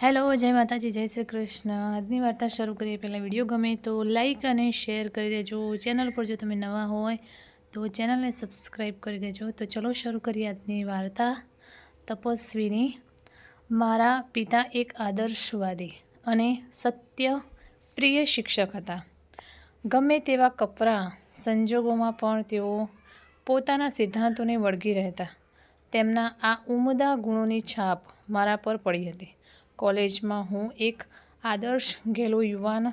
Hello, જય માતાજી, જય શ્રી કૃષ્ણ। આજની વાર્તા શરૂ કરીએ પહેલાં વિડીયો ગમે તો લાઈક અને શેર કરી દેજો। ચેનલ પર જો તમે નવા હોય તો ચેનલને સબસ્ક્રાઈબ કરી દેજો। તો ચલો શરૂ કરીએ આજની વાર્તા તપસ્વીની। મારા પિતા એક આદર્શવાદી અને સત્ય પ્રિય શિક્ષક હતા। ગમે તેવા કપરા સંજોગોમાં પણ તેઓ પોતાના સિદ્ધાંતોને વળગી રહેતા। તેમના આ ઉમદા ગુણોની છાપ મારા પર પડી હતી। કોલેજમાં હું એક આદર્શ ઘેલો યુવાન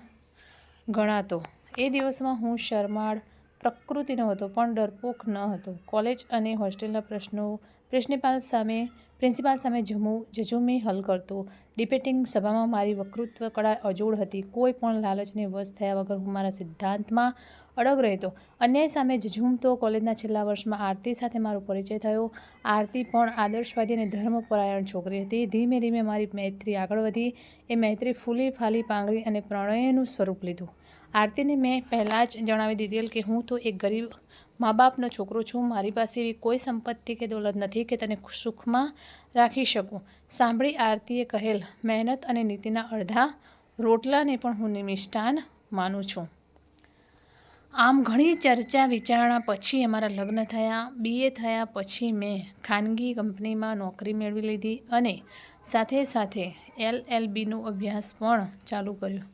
ગણાતો। એ દિવસમાં હું શરમાળ પ્રકૃતિનો હતો, પણ ડરપોક ન હતો। કોલેજ અને હોસ્ટેલના પ્રશ્નો પ્રિન્સિપાલ સામે ઝઝૂમી હલ કરતો। ડિબેટિંગ સભામાં મારી વક્તૃત્વ કળા અજોડ હતી। કોઈ પણ લાલચને વશ થયા વગર હું મારા સિદ્ધાંતમાં અડગ રહેતો। અન્યાય સામે ઝઝૂમતો। કોલેજના છેલ્લા વર્ષમાં આરતી સાથે મારો પરિચય થયો। આરતી પણ આદર્શવાદી અને ધર્મપરાયણ છોકરી હતી। ધીમે ધીમે મારી મૈત્રી આગળ વધી। એ મૈત્રી ફૂલી ફાલી પાંગળી અને પ્રણયનું સ્વરૂપ લીધું। આરતીને મેં પહેલાં જ જણાવી દીધેલ કે હું તો એક ગરીબ મા બાપનો છોકરો છું। મારી પાસે એવી કોઈ સંપત્તિ કે દોલત નથી કે તને સુખમાં રાખી શકું। સાંભળી આરતીએ કહેલ મહેનત અને નીતિના અડધા રોટલાને પણ હું મિષ્ટાન માનું છું। આમ ઘણી ચર્ચા વિચારણા પછી અમારા લગ્ન થયા। BA થયા પછી મેં ખાનગી કંપનીમાં નોકરી મેળવી લીધી અને સાથે સાથે LLBનો અભ્યાસ પણ ચાલુ કર્યો।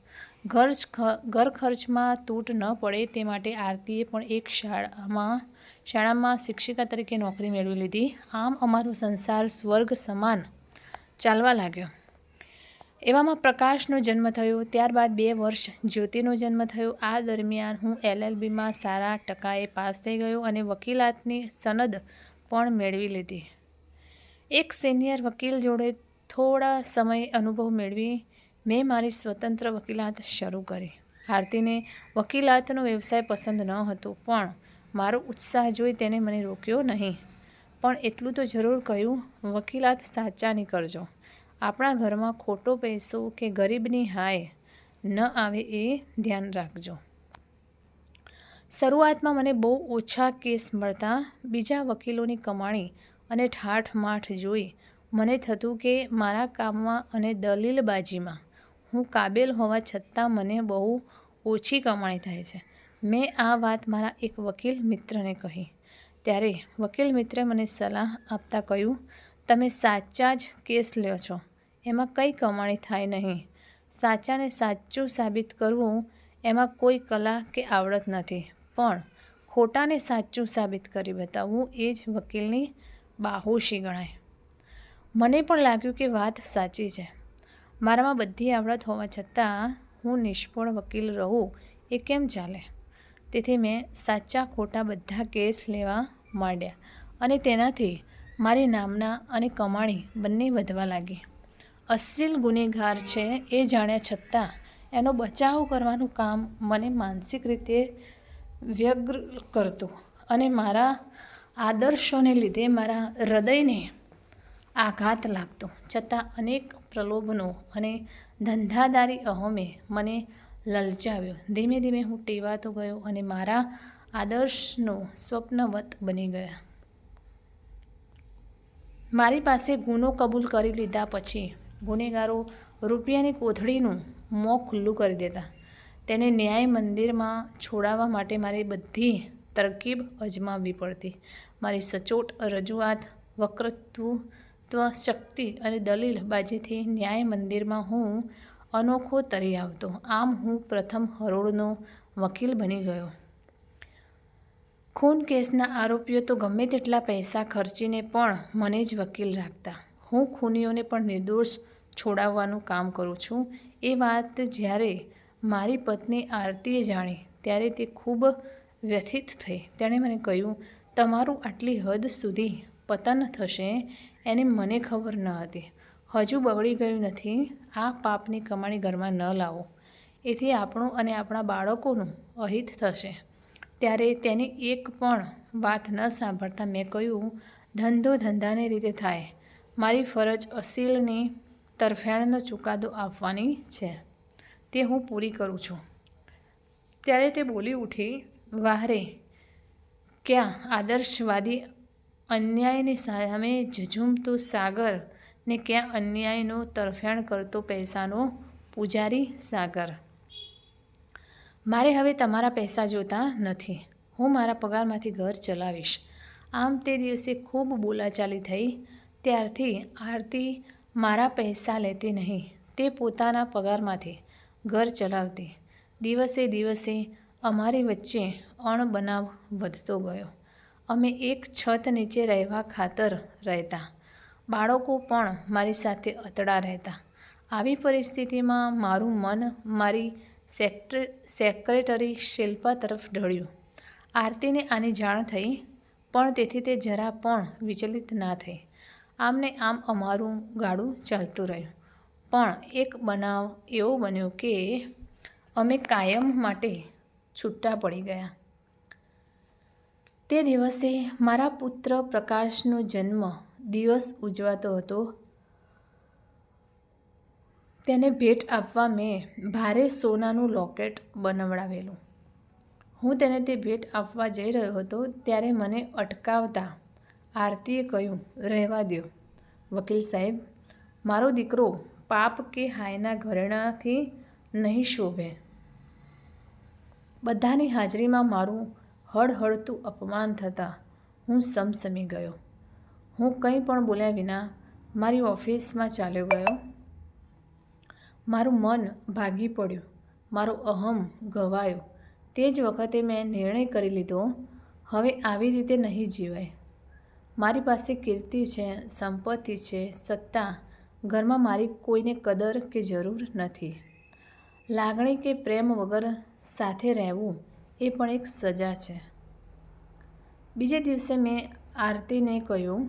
ઘર ખર્ચમાં તૂટ ન પડે તે માટે આરતીએ પણ એક શાળામાં શિક્ષિકા તરીકે નોકરી મેળવી લીધી। આમ અમારો સંસાર સ્વર્ગ સમાન ચાલવા લાગ્યો। એવામાં પ્રકાશનો જન્મ થયો। ત્યારબાદ 2 વર્ષ જ્યોતિનો જન્મ થયો। આ દરમિયાન હું LLBમાં સારા ટકાએ પાસ થઈ ગયો અને વકીલાતની સનદ પણ મેળવી લીધી। એક સિનિયર વકીલ જોડે થોડા સમય અનુભવ મેળવી મેં મારી સ્વતંત્ર વકીલાત શરૂ કરી। આરતીને વકીલાતનો વ્યવસાય પસંદ ન હતો, પણ મારો ઉત્સાહ જોઈ તેને મને રોક્યો નહીં। પણ એટલું તો જરૂર કહ્યું, વકીલાત સાચાની કરજો। આપણા ઘરમાં ખોટો પૈસો કે ગરીબની હાય ન આવે એ ધ્યાન રાખજો। શરૂઆતમાં મને બહુ ઓછા કેસ મળતા। બીજા વકીલોની કમાણી અને ઠાઠમાઠ જોઈ મને થતું કે મારા કામમાં અને દલીલબાજીમાં હું કાબેલ હોવા છતાં મને બહુ ઓછી કમાણી થાય છે। મેં આ વાત મારા એક વકીલ મિત્રને કહી, ત્યારે વકીલ મિત્રે મને સલાહ આપતા કહ્યું, તમે સાચા જ કેસ લ્યો છો, એમાં કંઈ કમાણી થાય નહીં। સાચાને સાચું સાબિત કરવું એમાં કોઈ કલા કે આવડત નથી, પણ ખોટાને સાચું સાબિત કરી બતાવવું એ જ વકીલની બાહોશી ગણાય। મને પણ લાગ્યું કે વાત સાચી છે। મારામાં બધી આવડત હોવા છતાં હું નિષ્ફળ વકીલ રહું એ કેમ ચાલે? તેથી મેં સાચા ખોટા બધા કેસ લેવા માંડ્યા અને તેનાથી મારી નામના અને કમાણી બંને વધવા લાગી। અસીલ ગુનેગાર છે એ જાણ્યા છતાં એનો બચાવ કરવાનું કામ મને માનસિક રીતે વ્યગ્ર કરતું અને મારા આદર્શોને લીધે મારા હૃદયને આઘાત લાગતો। છતાં અનેક પ્રલોભનો અને ધંધાદારી અહમે મને લલચાવ્યો। ધીમે ધીમે હું ટેવાતો ગયો અને મારા આદર્શનો સ્વપ્નવત બની ગયા। મારી પાસે ગુનો કબૂલ કરી લીધા પછી ગુનેગારો રૂપિયાની કોથળીનું મોં ખુલ્લું કરી દેતા। તેને ન્યાય મંદિરમાં છોડાવવા માટે મારે બધી તરકીબ અજમાવવી પડતી। મારી સચોટ રજૂઆત, વક્તૃત્વ શક્તિ અને દલીલ બાજીથી ન્યાય મંદિરમાં હું અનોખો તરી આવતો। આમ હું પ્રથમ હરોળનો વકીલ બની ગયો। ખૂન કેસના આરોપીઓ તો ગમે તેટલા પૈસા ખર્ચીને પણ મને જ વકીલ રાખતા। હું ખૂનીઓને પણ નિર્દોષ છોડાવવાનું કામ કરું છું એ વાત જ્યારે મારી પત્ની આરતીએ જાણી ત્યારે તે ખૂબ વ્યથિત થઈ। તેણે મને કહ્યું, તમારું આટલી હદ સુધી પતન થશે એની મને ખબર ન હતી। હજુ બગડી ગયું નથી। આ પાપની કમાણી ઘરમાં ન લાવો, એથી આપણું અને આપણા બાળકોનું અહિત થશે। ત્યારે તેની એક પણ વાત ન સાંભળતા મેં કહ્યું, ધંધો ધંધાની રીતે થાય। મારી ફરજ અસીલની તરફેણનો ચુકાદો આપવાની છે, તે હું પૂરી કરું છું। ત્યારે તે બોલી ઉઠી, વાહ રે, ક્યાં આદર્શવાદી! અન્યાયની સામે ઝઝૂમતું સાગર ને ક્યાં અન્યાયનો તરફેણ કરતો પૈસાનો પૂજારી સાગર. મારે હવે તમારા પૈસા જોતા નથી. હું મારા પગારમાંથી ઘર ચલાવીશ. આમ તે દિવસે ખૂબ બોલાચાલી થઈ. ત્યારથી આરતી મારા પૈસા લેતી નહીં. તે પોતાના પગારમાંથી ઘર ચલાવતી. દિવસે દિવસે અમારી વચ્ચે અણબનાવ વધતો ગયો. અમે એક છત નીચે રહેવા ખાતર રહેતા. બાળકો પણ મારી સાથે અતડા રહેતા. આવી પરિસ્થિતિમાં મારું મન મારી સેક્રેટરી શિલ્પા તરફ ઢળ્યું. આરતીને આની જાણ થઈ, પણ તેથી તે જરા પણ વિચલિત ના થઈ. આમને આમ અમારું ગાડું ચાલતું રહ્યું. પણ એક બનાવ એવો બન્યો કે અમે કાયમ માટે છૂટા પડી ગયા. તે દિવસે મારા પુત્ર પ્રકાશનો જન્મ દિવસ ઉજવાતો હતો. તેને ભેટ આપવા મેં ભારે સોનાનું લોકેટ બનાવડાવેલું. હું તેને તે ભેટ આપવા જઈ રહ્યો હતો ત્યારે મને અટકાવતા આરતીએ કહ્યું, રહેવા દો વકીલ સાહેબ, મારો દીકરો પાપ કે હાયના ઘરેણાથી નહીં શોભે. બધાની હાજરીમાં મારું હળહળતું અપમાન થતાં હું સમસમી ગયો. હું કંઈ પણ બોલ્યા વિના મારી ઓફિસમાં ચાલ્યો ગયો. મારું મન ભાગી પડ્યું, મારો અહમ ઘવાયો. તે જ વખતે મેં નિર્ણય કરી લીધો, હવે આવી રીતે નહીં જીવાય. મારી પાસે કીર્તિ છે, સંપત્તિ છે, સત્તા, ઘરમાં મારી કોઈને કદર કે જરૂર નથી. લાગણી કે પ્રેમ વગર સાથે રહેવું એ પણ એક સજા છે. બીજે દિવસે મેં આરતીને કહ્યું,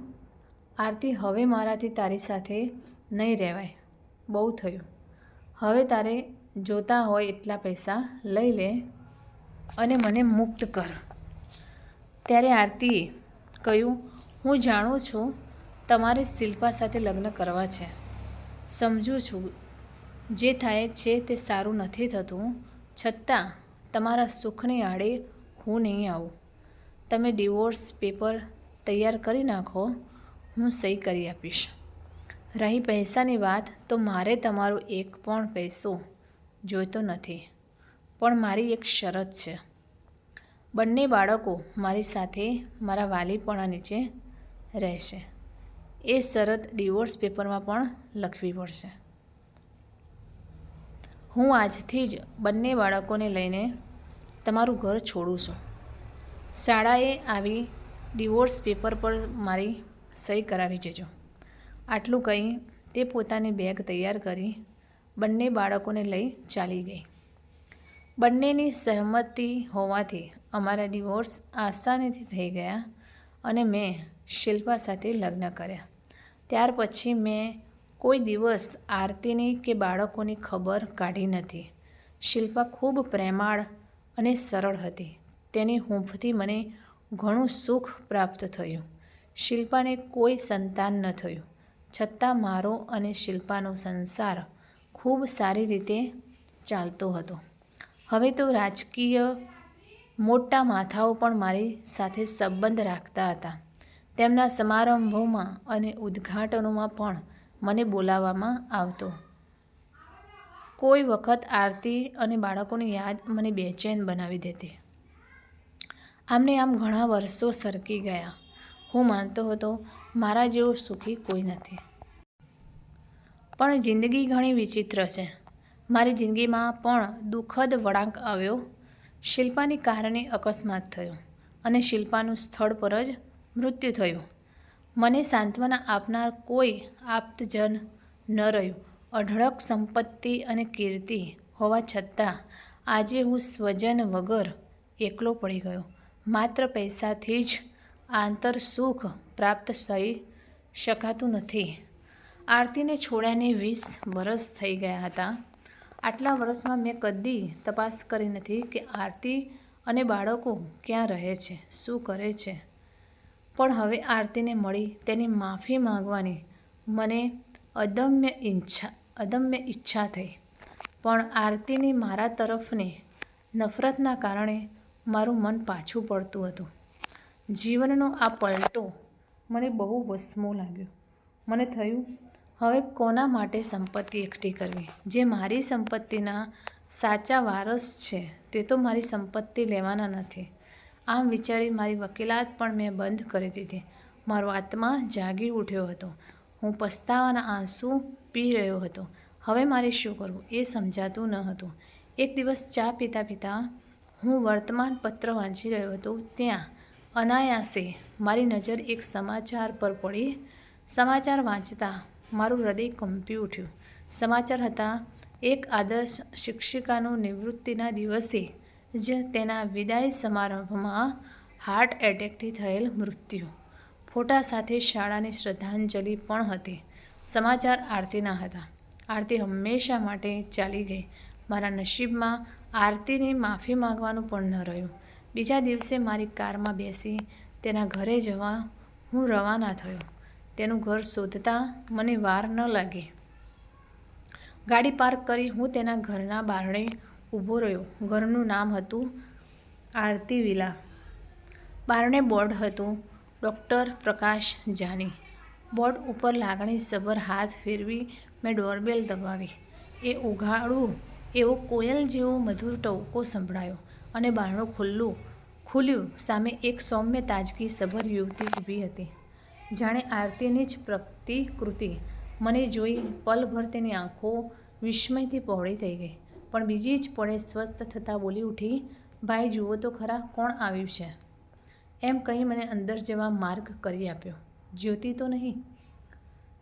આરતી, હવે મારાથી તારી સાથે નહીં રહેવાય. બહુ થયું. હવે તારે જોતા હોય એટલા પૈસા લઈ લે અને મને મુક્ત કર. ત્યારે આરતીએ કહ્યું, હું જાણું છું તમારે શિલ્પા સાથે લગ્ન કરવા છે. સમજું છું જે થાય છે તે સારું નથી થતું, છતાં તમારા સુખની આડે હું નહીં આવું. તમે ડિવોર્સ પેપર તૈયાર કરી નાખો, હું સહી કરી આપીશ. રહી પૈસાની વાત, તો મારે તમારો એક પણ પૈસો જોઈતો નથી. પણ મારી એક શરત છે. બંને બાળકો મારી સાથે મારા વાલીપણા નીચે રહેશે. એ શરત ડિવોર્સ પેપરમાં પણ લખવી પડશે. હું આજથી જ બંને બાળકોને લઈને તમારું ઘર છોડું છું. શાળાએ આવી ડિવોર્સ પેપર પર મારી સહી કરાવી જજો. આટલું કહી તે પોતાની બેગ તૈયાર કરી બંને બાળકોને લઈ ચાલી ગઈ. બંનેની સહમતિ હોવાથી અમારા ડિવોર્સ આસાનીથી થઈ ગયા અને મેં શિલ્પા સાથે લગ્ન કર્યા. ત્યાર પછી મેં કોઈ દિવસ આરતીની કે બાળકોની ખબર કાઢી નથી. શિલ્પા ખૂબ પ્રેમાળ અને સરળ હતી. તેની હૂંફથી મને ઘણું સુખ પ્રાપ્ત થયું. શિલ્પાને કોઈ સંતાન ન થયું, છતાં મારો અને શિલ્પાનો સંસાર ખૂબ સારી રીતે ચાલતો હતો. હવે તો રાજકીય મોટા માથાઓ પણ મારી સાથે સંબંધ રાખતા હતા. તેમના સમારંભોમાં અને ઉદ્ઘાટનોમાં પણ મને બોલાવવામાં આવતો. કોઈ વખત આરતી અને બાળકોની યાદ મને બેચેન બનાવી દેતી. આમને આમ ઘણા વર્ષો સરકી ગયા. હું માનતો હતો મારા જેવો સુખી કોઈ નથી. પણ જિંદગી ઘણી વિચિત્ર છે. મારી જિંદગીમાં પણ દુઃખદ વળાંક આવ્યો. શિલ્પાની કારણે અકસ્માત થયો અને શિલ્પાનું સ્થળ પર જ મૃત્યુ થયું. મને સાંત્વના આપનાર કોઈ આપ્તજન ન રહ્યું. અઢળક સંપત્તિ અને કીર્તિ હોવા છતાં આજે હું સ્વજન વગર એકલો પડી ગયો. માત્ર પૈસાથી જ આંતર સુખ પ્રાપ્ત થઈ શકાતું નથી. આરતીને છોડ્યાને 20 વર્ષ થઈ ગયા હતા. આટલા વર્ષમાં મેં કદી તપાસ કરી નથી કે આરતી અને બાળકો ક્યાં રહે છે, શું કરે છે. પણ હવે આરતીને મળી તેની માફી માંગવાની મને અદમ્ય ઈચ્છા થઈ. પણ આરતીની મારા તરફની નફરતના કારણે મારું મન પાછું પડતું હતું. જીવનનો આ પલટો મને બહુ વસમો લાગ્યો. મને થયું હવે કોના માટે સંપત્તિ એકઠી કરવી? જે મારી સંપત્તિના સાચા વારસ છે તે તો મારી સંપત્તિ લેવાના નથી. આમ વિચારી મારી વકીલાત પણ મેં બંધ કરી દીધી. મારો આત્મા જાગી ઉઠ્યો હતો. હું પસ્તાવાના આંસુ પી રહ્યો હતો. હવે મારે શું કરવું એ સમજાતું ન હતું. એક દિવસ ચા પીતા પીતા હું વર્તમાન પત્ર વાંચી રહ્યો હતો. ત્યાં અનાયાસે મારી નજર એક સમાચાર પર પડી. સમાચાર વાંચતા મારું હૃદય કંપી ઉઠ્યું. સમાચાર હતા એક આદર્શ શિક્ષિકાનું નિવૃત્તિના દિવસે જ તેના વિદાય સમારંભમાં હાર્ટ એટેકથી થયેલ મૃત્યુ. ફોટા સાથે શાળાની શ્રદ્ધાંજલિ પણ હતી. સમાચાર આરતીના હતા. આરતી હંમેશા માટે ચાલી ગઈ. મારા નસીબમાં આરતીની માફી માંગવાનું પણ ન રહ્યું. બીજા દિવસે મારી કારમાં બેસી તેના ઘરે જવા હું રવાના થયો. તેનું ઘર શોધતા મને વાર ન લાગી. ગાડી પાર્ક કરી હું તેના ઘરના બારણે ઊભો રહ્યો. ઘરનું નામ હતું આરતી વિલા. બારણે બોર્ડ હતું ડૉક્ટર પ્રકાશ જાની. બોર્ડ ઉપર લાગણીસભર હાથ ફેરવી મેં ડોરબેલ દબાવી. એ ઉઘાડું એવો કોયલ જેવો મધુર ટહુકો સંભળાયો અને બારણું ખુલ્યું. સામે એક સૌમ્ય તાજગીસભર યુવતી ઊભી હતી. જાણે આરતીની જ પ્રતિકૃતિ. મને જોઈ પલભર તેની આંખો વિસ્મયથી પહોળી થઈ ગઈ. પણ બીજી જ પળે સ્વસ્થ થતાં બોલી ઉઠી, ભાઈ જુઓ તો ખરા કોણ આવ્યું છે. એમ કહી મને અંદર જવા માર્ગ કરી આપ્યો. જ્યોતિ તો નહીં?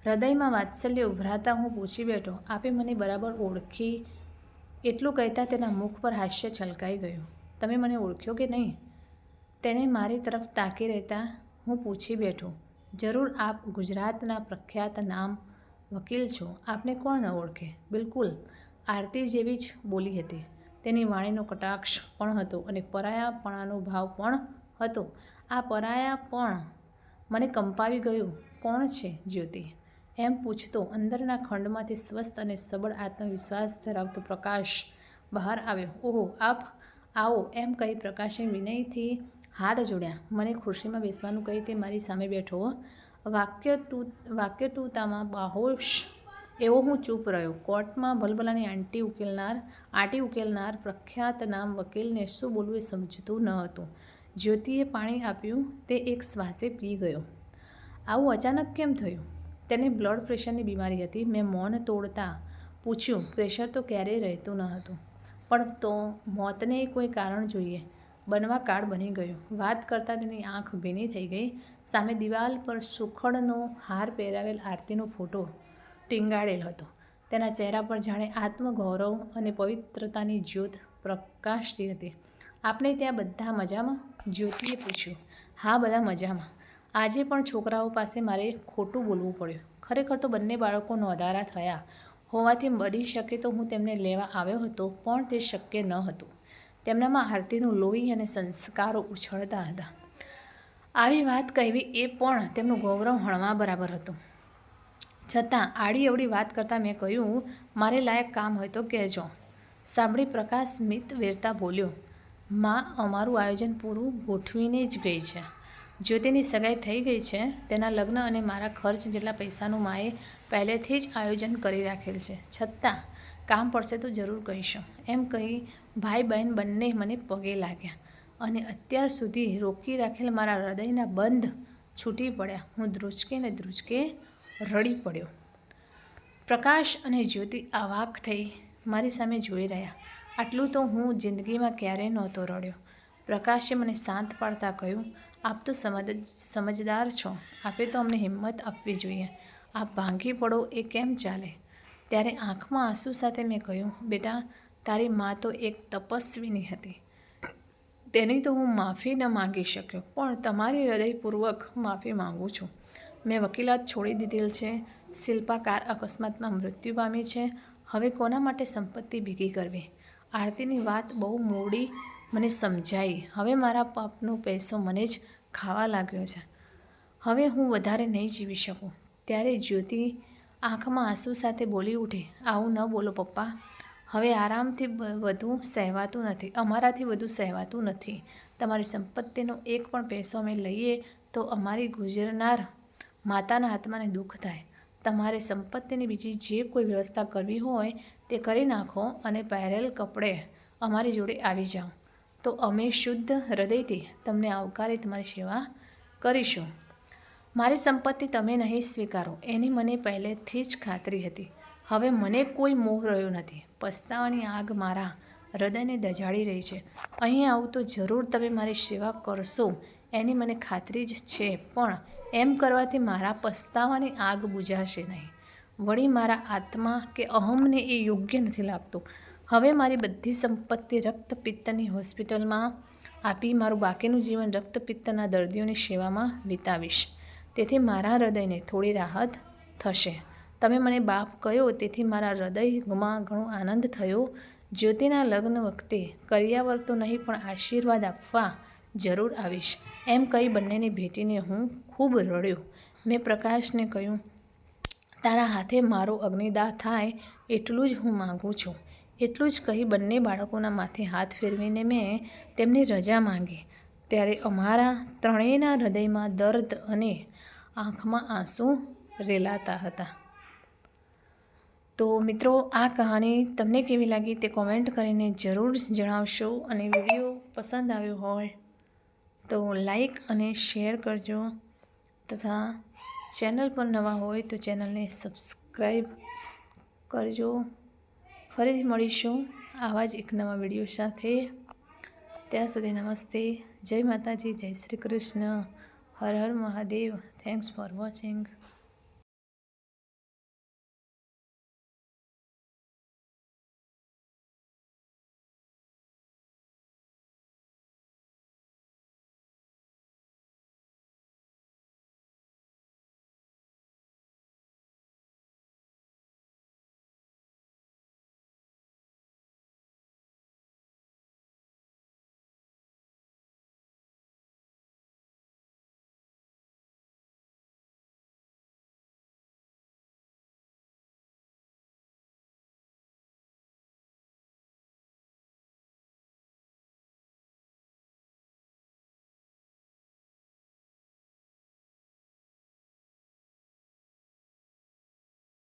હૃદયમાં વાત્સલ્ય ઉભરાતા હું પૂછી બેઠો, આપે મને બરાબર ઓળખી? એટલું કહેતા તેના મુખ પર હાસ્ય છલકાઈ ગયું. તમે મને ઓળખ્યો કે નહીં? તેને મારી તરફ તાકી રહેતા હું પૂછી બેઠો. જરૂર, આપ ગુજરાતના પ્રખ્યાત નામ વકીલ છો. આપને કોણ ન ઓળખે? બિલકુલ આરતી જેવી જ બોલી હતી. તેની વાણીનો કટાક્ષ પણ હતો અને પરાયાપણાનો ભાવ પણ હતો. આ પરાયાપણ મને કંપાવી ગયું. કોણ છે જ્યોતિ? એમ પૂછતો અંદરના ખંડમાંથી સ્વસ્થ અને સબળ આત્મવિશ્વાસ ધરાવતો પ્રકાશ બહાર આવ્યો. ઓહો, આપ આવો, એમ કહી પ્રકાશે વિનયથી હાથ જોડ્યા. મને ખુરશીમાં બેસવાનું કહી તે મારી સામે બેઠો. વાક્યટુતામાં બાહોશ એવો હું ચૂપ રહ્યો. કોર્ટમાં ભલભલાની આંટી ઉકેલનાર પ્રખ્યાત નામ વકીલને શું બોલવું એ સમજતું ન હતું. જ્યોતિએ પાણી આપ્યું. તે એક શ્વાસે પી ગયો. આવું અચાનક કેમ થયું? તેને બ્લડ પ્રેશરની બીમારી હતી. મેં મૌન તોડતા પૂછ્યું. પ્રેશર તો ક્યારેય રહેતું ન હતું, પણ તો મોતને કોઈ કારણ જોઈએ બનવા કાળ બની ગયું. વાત કરતાં તેની આંખ ભીની થઈ ગઈ. સામે દિવાલ પર સુખડનો હાર પહેરાવેલ આરતીનો ફોટો ટીંગાડેલ હતો. તેના ચહેરા પર જાણે આત્મગૌરવ અને પવિત્રતાની જ્યોત પ્રકાશતી હતી. આપણે ત્યાં બધા મજામાં? જ્યોતિએ પૂછ્યું. હા, બધા મજામાં. આજે પણ છોકરાઓ પાસે મારે ખોટું બોલવું પડ્યું. ખરેખર તો બંને બાળકો નોંધારા થયા હોવાથી બની શકે તો હું તેમને લેવા આવ્યો હતો, પણ તે શક્ય ન હતું. તેમનામાં આરતીનું લોહી અને સંસ્કારો ઉછળતા હતા. આવી વાત કહેવી એ પણ તેમનું ગૌરવ હણવા બરાબર હતું. છતાં આડી અવળી વાત કરતાં મેં કહ્યું, મારે લાયક કામ હોય તો કહેજો. સાંભળી પ્રકાશ સ્મિત વેરતા બોલ્યો, માં અમારું આયોજન પૂરું ગોઠવીને જ ગઈ છે. જ્યોતિની સગાઈ થઈ ગઈ છે. તેના લગ્ન અને મારા ખર્ચ જેટલા પૈસાનું માએ પહેલેથી જ આયોજન કરી રાખેલ છે. છતાં કામ પડશે તો જરૂર કહીશું. એમ કહી ભાઈ બહેન બંને મને પગે લાગ્યા અને અત્યાર સુધી રોકી રાખેલ મારા હૃદયના બંધ છૂટી પડ્યા. હું ધ્રુજકે રડી પડ્યો. પ્રકાશ અને જ્યોતિ અવાક થઈ મારી સામે જોઈ રહ્યા. આટલું તો હું જિંદગીમાં ક્યારેય નહોતો રડ્યો. પ્રકાશે મને શાંત પાડતા કહ્યું, આપ તો સમજદાર છો. આપે તો અમને હિંમત આપવી જોઈએ. આપ ભાંગી પડો એ કેમ ચાલે? ત્યારે આંખમાં આંસુ સાથે મેં કહ્યું, બેટા, તારી મા તો એક તપસ્વીની હતી. તેની તો હું માફી ન માંગી શક્યો, પણ તમારી હૃદયપૂર્વક માફી માંગુ છું. મેં વકીલાત છોડી દીધેલ છે. શિલ્પા કાર અકસ્માતમાં મૃત્યુ પામી છે. હવે કોના માટે સંપત્તિ ભેગી કરવી? આરતીની વાત બહુ મોડી મને સમજાઈ. હવે મારા પાપનો પૈસો મને જ ખાવા લાગ્યો છે. હવે હું વધારે નહીં જીવી શકું. ત્યારે જ્યોતિ આંખમાં આંસુ સાથે બોલી ઉઠી, આવું ન બોલો પપ્પા. હવે આરામથી વધુ સહેવાતું નથી. અમારાથી વધુ સહેવાતું નથી. તમારી સંપત્તિનો એક પણ પૈસો અમે લઈએ તો અમારી ગુજરનાર માતાના આત્માને દુઃખ થાય. તમારે સંપત્તિની બીજી જે કોઈ વ્યવસ્થા કરવી હોય તે કરી નાખો અને પહેરેલ કપડે અમારી જોડે આવી જાઓ, તો અમે શુદ્ધ હૃદયથી તમને આવકારી તમારી સેવા કરીશું. મારી સંપત્તિ તમે નહીં સ્વીકારો એની મને પહેલેથી જ ખાતરી હતી. હવે મને કોઈ મોહ રહ્યો નથી. પસ્તાવાની આગ મારા હૃદયને દજાડી રહી છે. અહીં આવું તો જરૂર તમે મારી સેવા કરશો એની મને ખાતરી જ છે, પણ એમ કરવાથી મારા પસ્તાવાની આગ બુઝાશે નહીં. વળી મારા આત્મા કે અહમને એ યોગ્ય નથી લાગતું. હવે મારી બધી સંપત્તિ રક્તપિત્તની હોસ્પિટલમાં આપી મારું બાકીનું જીવન રક્તપિત્તના દર્દીઓની સેવામાં વિતાવીશ. તેથી મારા હૃદયને થોડી રાહત થશે. તમે મને બાપ કહ્યો તેથી મારા હૃદયમાં ઘણો આનંદ થયો. જ્યોતિના લગ્ન વખતે કરિયાવર તો નહીં પણ આશીર્વાદ આપવા જરૂર આવીશ, એમ કહી બંનેને ભેટીને હું ખૂબ રડ્યો. મેં પ્રકાશને કહ્યું, તારા હાથે મારો અગ્નિદાહ થાય એટલું જ હું માગું છું. એટલું જ કહી બંને બાળકોના માથે હાથ ફેરવીને મેં તેમની રજા માંગી. ત્યારે અમારા ત્રણેયના હૃદયમાં દર્દ અને આંખમાં આંસુ રેલાતા હતા. તો મિત્રો, આ કહાની તમને કેવી લાગી તે કોમેન્ટ કરીને જરૂર જણાવશો, અને વિડીયો પસંદ આવ્યો હોય તો લાઈક અને શેર કરજો, તથા ચેનલ પર નવા હોય તો ચેનલને સબસ્ક્રાઈબ કરજો. ફરીથી મળીશું આવા જ એક નવા વિડીયો સાથે. ત્યાં સુધી નમસ્તે, જય માતાજી, જય શ્રી કૃષ્ણ, હર હર મહાદેવ. Thanks for watching.